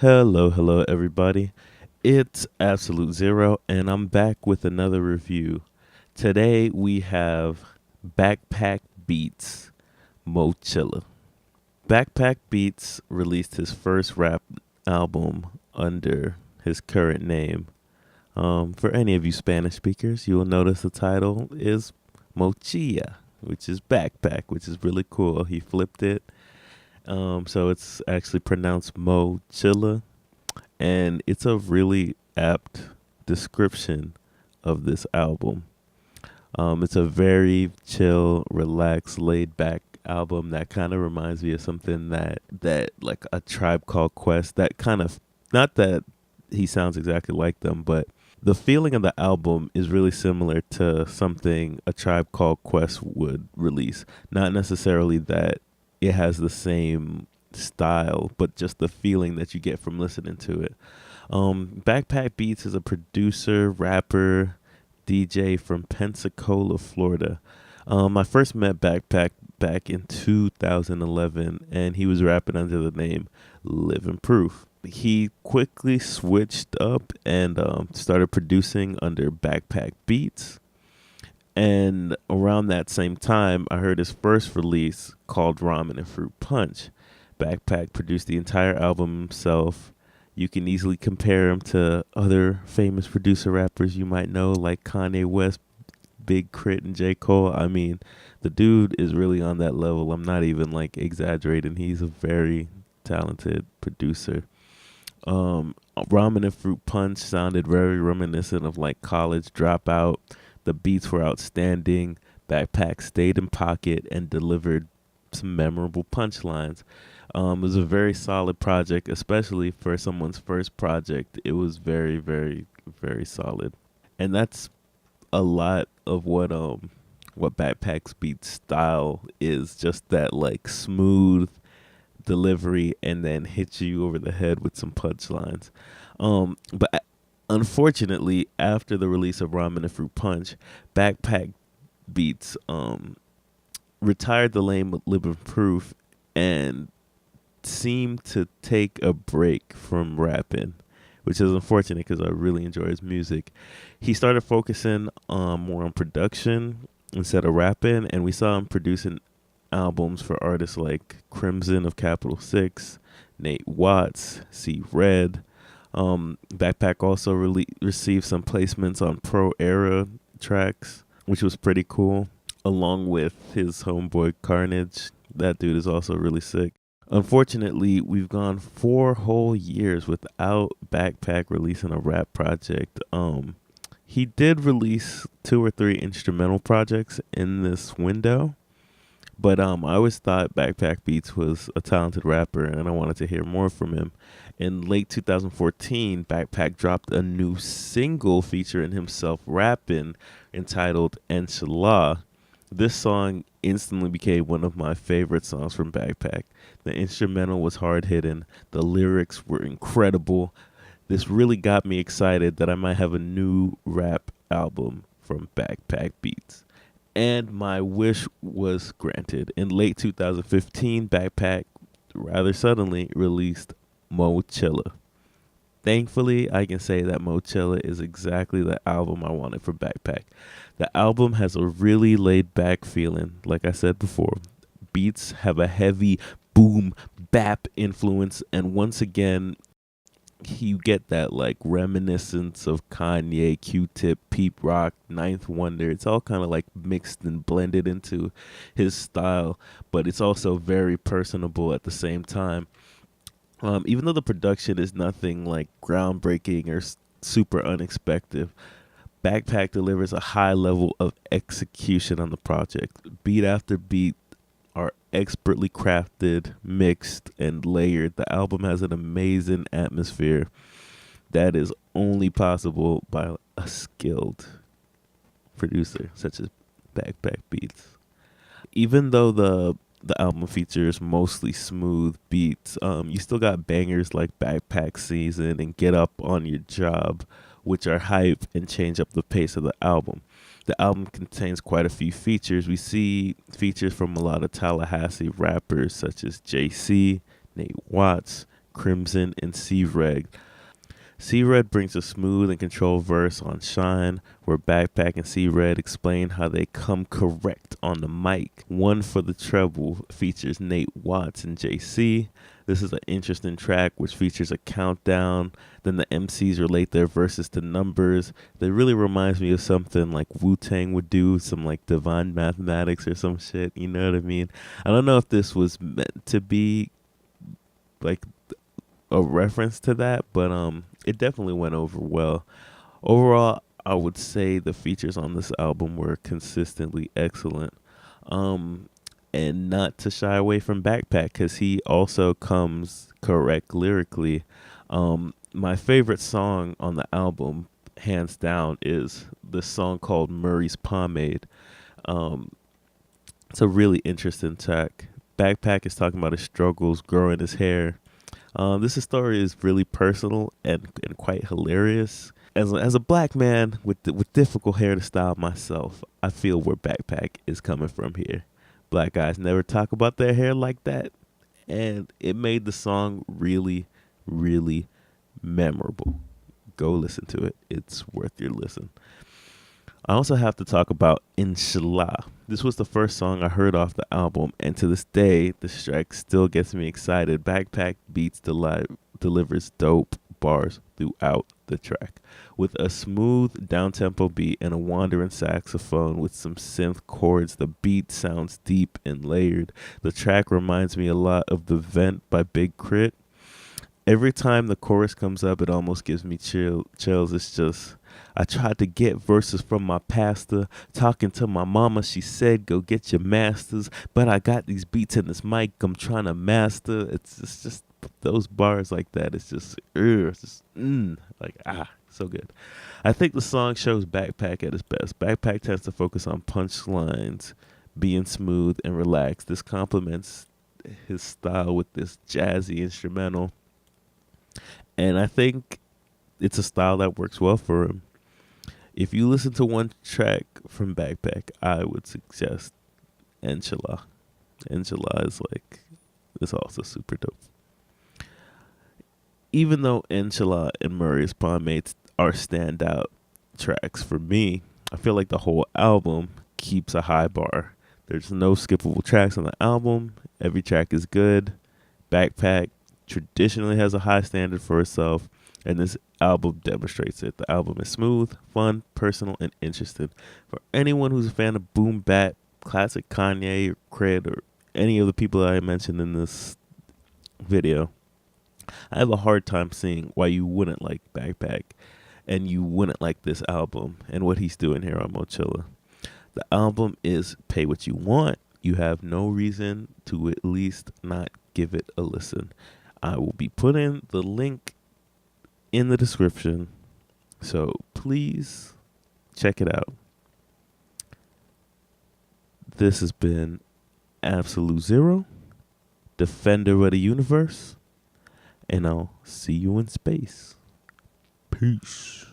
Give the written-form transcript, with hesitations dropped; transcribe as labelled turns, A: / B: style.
A: Hello, everybody. It's Absolute Zero, and I'm back with another review. Today we have Backpack Beatz Mochilla. Backpack Beatz released his first rap album under his current name. For any of you Spanish speakers, you will notice the title is Mochilla, which is backpack, which is really cool. He flipped it. So it's actually pronounced Mochilla, and it's a really apt description of this album. It's a very chill, relaxed, laid back album that kind of reminds me of something that like a Tribe Called Quest. That kind of, not that he sounds exactly like them, but the feeling of the album is really similar to something a Tribe Called Quest would release. Not necessarily that it has the same style, but just the feeling that you get from listening to it. Backpack Beatz is a producer, rapper, DJ from Pensacola, Florida. I first met Backpack back in 2011, and he was rapping under the name Livin Proof. He quickly switched up and started producing under Backpack Beatz. And around that same time, I heard his first release called Ramen and Fruit Punch. Backpack produced the entire album himself. You can easily compare him to other famous producer rappers you might know, like Kanye West, Big K.R.I.T, and J.Cole. I mean, the dude is really on that level. I'm not even like exaggerating. He's a very talented producer. Ramen and Fruit Punch sounded very reminiscent of like College Dropout. The beats were outstanding. Backpack stayed in pocket and delivered some memorable punchlines. It was a very solid project, especially for someone's first project. It was very, very, very solid, and that's a lot of what Backpack's beat style is. Just that like smooth delivery, and then hit you over the head with some punchlines. But unfortunately, after the release of Ramen and Fruit Punch, Backpack Beatz retired the name of Livin Proof and seemed to take a break from rapping, which is unfortunate because I really enjoy his music. He started focusing more on production instead of rapping, and we saw him producing albums for artists like Crimson of Capital Six, Nate Watts, C Red. Backpack also received some placements on Pro Era tracks, which was pretty cool, along with his homeboy Carnage. That dude is also really sick. Unfortunately, we've gone 4 whole years without Backpack releasing a rap project. He did release 2 or 3 instrumental projects in this window, but I always thought Backpack Beatz was a talented rapper, and I wanted to hear more from him. In late 2014, Backpack dropped a new single featuring himself rapping entitled Inshallah. This song instantly became one of my favorite songs from Backpack. The instrumental was hard hitting, the lyrics were incredible. This really got me excited that I might have a new rap album from Backpack Beatz. And my wish was granted. In late 2015, Backpack rather suddenly released Mochilla. Thankfully, I can say that Mochilla is exactly the album I wanted for Backpack. The album has a really laid back feeling, like I said before. Beats have a heavy boom bap influence, and once again, you get that like reminiscence of Kanye, Q-Tip, Peep Rock, Ninth Wonder. It's all kind of like mixed and blended into his style, but it's also very personable at the same time. Even though the production is nothing like groundbreaking or super unexpected, Backpack delivers a high level of execution on the project. Beat after beat are expertly crafted, mixed, and layered. The album has an amazing atmosphere that is only possible by a skilled producer such as Backpack Beatz. Even though the album features mostly smooth beats, you still got bangers like Backpack Season and Get Up on Your Job, which are hype and change up the pace of the album. The album contains quite a few features. We see features from a lot of Tallahassee rappers such as JC, Nate Watts, Crimson, and C-Reg. C-Red brings a smooth and controlled verse on Shine, where Backpack and C-Red explain how they come correct on the mic. One for the Treble features Nate Watts and JC. This is an interesting track which features a countdown. Then the MCs relate their verses to numbers. That really reminds me of something like Wu-Tang would do, some like divine mathematics or some shit, you know what I mean? I don't know if this was meant to be like a reference to that, but it definitely went over well. Overall, I would say the features on this album were consistently excellent. And not to shy away from Backpack, because he also comes correct lyrically. My favorite song on the album, hands down, is the song called Murray's Pomade. It's a really interesting track. Backpack is talking about his struggles growing his hair. This story is really personal and quite hilarious. As a black man with difficult hair to style myself, I feel where Backpack is coming from here. Black guys never talk about their hair like that, and it made the song really, really memorable. Go listen to it. It's worth your listen. I also have to talk about Inshallah. This was the first song I heard off the album, and to this day, this track still gets me excited. Backpack Beatz delivers dope bars throughout the track, with a smooth down-tempo beat and a wandering saxophone with some synth chords. The beat sounds deep and layered. The track reminds me a lot of The Vent by Big K.R.I.T. Every time the chorus comes up, it almost gives me chills. It's just, I tried to get verses from my pastor. Talking to my mama, she said, go get your masters. But I got these beats in this mic I'm trying to master. It's just those bars like that. It's just, so good. I think the song shows Backpack at his best. Backpack tends to focus on punchlines, being smooth and relaxed. This complements his style with this jazzy instrumental. And I think it's a style that works well for him. If you listen to one track from Backpack, I would suggest Inshallah. Inshallah is also super dope. Even though Inshallah and Murray's Pomade are standout tracks for me, I feel like the whole album keeps a high bar. There's no skippable tracks on the album. Every track is good. Backpack traditionally has a high standard for itself, and this album demonstrates it. The album is smooth, fun, personal, and interesting. For anyone who's a fan of boom bap, classic Kanye or K.R.I.T, or any of the people that I mentioned in this video, I have a hard time seeing why you wouldn't like Backpack and you wouldn't like this album and what he's doing here on Mochilla. The album is pay what you want. You have no reason to at least not give it a listen. I will be putting the link in the description, so please check it out. This has been Absolute Zero, Defender of the Universe, and I'll see you in space. Peace.